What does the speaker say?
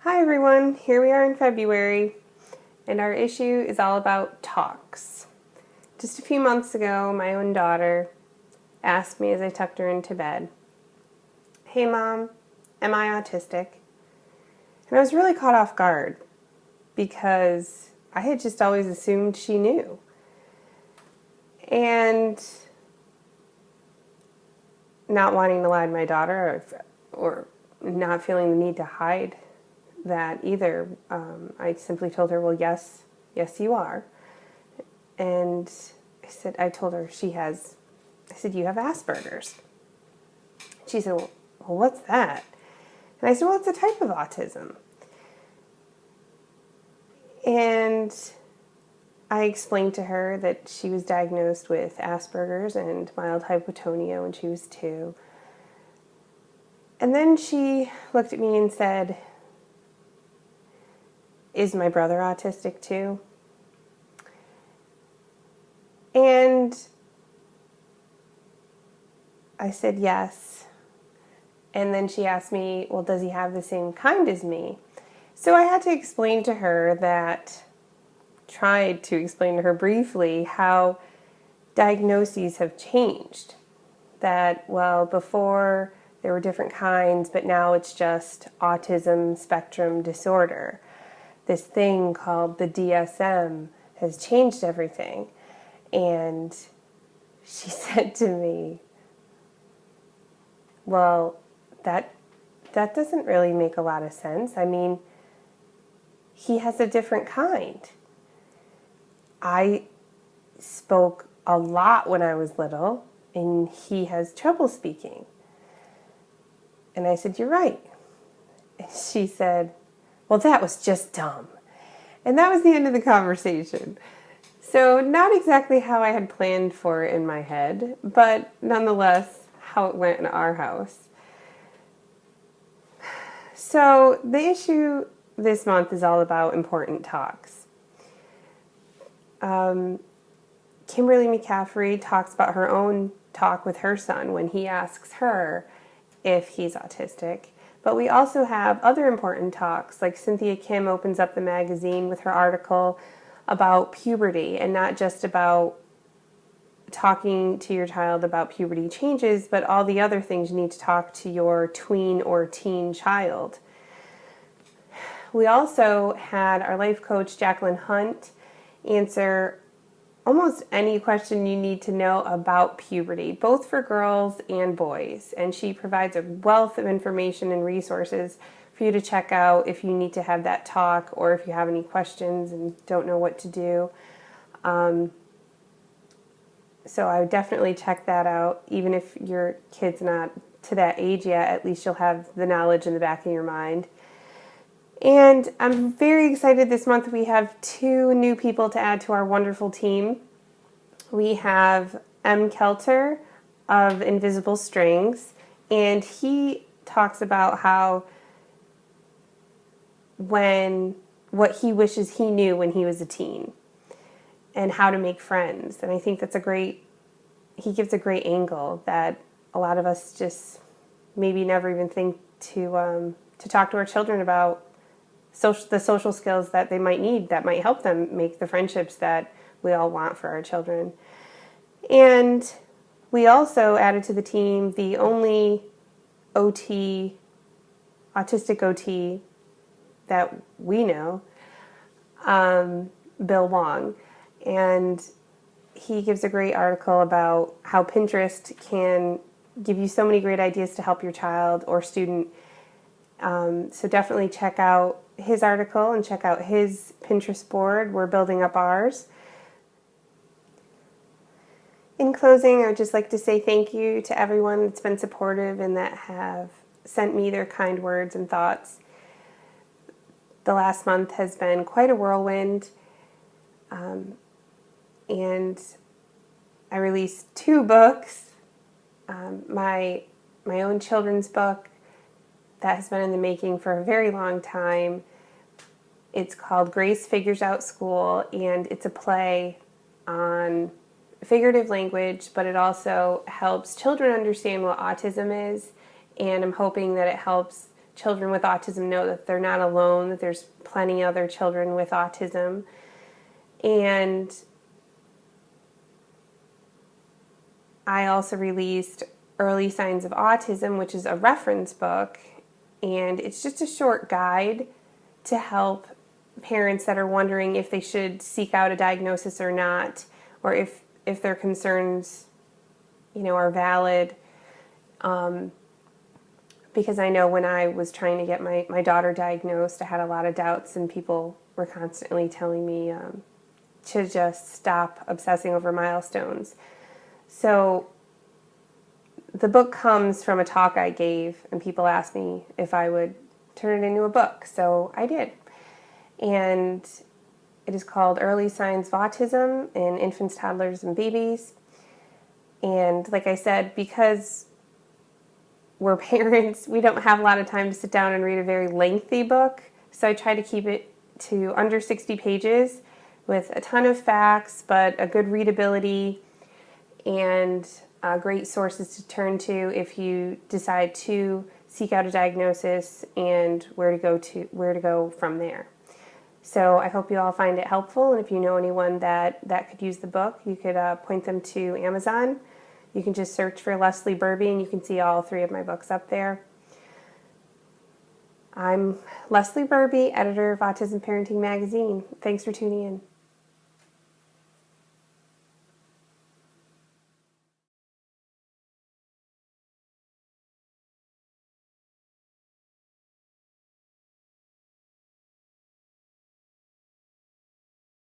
Hi everyone, here we are in February, and our issue is all about talks. Just a few months ago, my own daughter asked me as I tucked her into bed, "Hey Mom, am I autistic?" And I was really caught off guard because I had just always assumed she knew. And not wanting to lie to my daughter or not feeling the need to hide that either, I simply told her, well, yes, you are. And I told her I said, you have Asperger's. She said, well, what's that? And I said, well, it's a type of autism. And I explained to her that she was diagnosed with Asperger's and mild hypotonia when she was 2. And then she looked at me and said, "Is my brother autistic too?" And I said yes. And then she asked me, well, does he have the same kind as me? So I had to explain to her tried to explain to her briefly how diagnoses have changed. That, well, before there were different kinds, but now it's just autism spectrum disorder. This thing called the DSM has changed everything. And she said to me, well, that doesn't really make a lot of sense. I mean, he has a different kind. I spoke a lot when I was little, and he has trouble speaking. And I said, you're right. And she said, well, that was just dumb. And that was the end of the conversation. So not exactly how I had planned for in my head, but nonetheless how it went in our house. So the issue this month is all about important talks. Kimberly McCaffrey talks about her own talk with her son when he asks her if he's autistic. But we also have other important talks, like Cynthia Kim opens up the magazine with her article about puberty, and not just about talking to your child about puberty changes, but all the other things you need to talk to your tween or teen child. We also had our life coach, Jacqueline Hunt, answer almost any question you need to know about puberty, both for girls and boys. And she provides a wealth of information and resources for you to check out if you need to have that talk or if you have any questions and don't know what to do. So I would definitely check that out. Even if your kid's not to that age yet, at least you'll have the knowledge in the back of your mind. And I'm very excited this month. We have 2 new people to add to our wonderful team. We have M. Kelter of Invisible Strings, and he talks about how what he wishes he knew when he was a teen and how to make friends. And I think he gives a great angle that a lot of us just maybe never even think to talk to our children about the social skills that they might need that might help them make the friendships that we all want for our children. And we also added to the team the only autistic OT that we know, Bill Wong. And he gives a great article about how Pinterest can give you so many great ideas to help your child or student. So definitely check out his article and check out his Pinterest board. We're building up ours. In closing, I would just like to say thank you to everyone that's been supportive and that have sent me their kind words and thoughts. The last month has been quite a whirlwind, and I released 2 books. My own children's book that has been in the making for a very long time. It's called Grace Figures Out School, and it's a play on figurative language, but it also helps children understand what autism is, and I'm hoping that it helps children with autism know that they're not alone, that there's plenty of other children with autism. And I also released Early Signs of Autism, which is a reference book, and it's just a short guide to help parents that are wondering if they should seek out a diagnosis or not, or if their concerns, are valid. Because I know when I was trying to get my daughter diagnosed, I had a lot of doubts, and people were constantly telling me to just stop obsessing over milestones. So the book comes from a talk I gave, and people asked me if I would turn it into a book, so I did. And it is called Early Signs of Autism in Infants, Toddlers, and Babies. And like I said, because we're parents, we don't have a lot of time to sit down and read a very lengthy book, so I try to keep it to under 60 pages with a ton of facts, but a good readability and great sources to turn to if you decide to seek out a diagnosis, and where to go from there. So I hope you all find it helpful, and if you know anyone that could use the book, you could point them to Amazon. You can just search for Leslie Burby, and you can see all 3 of my books up there. I'm Leslie Burby, editor of Autism Parenting Magazine. Thanks for tuning in.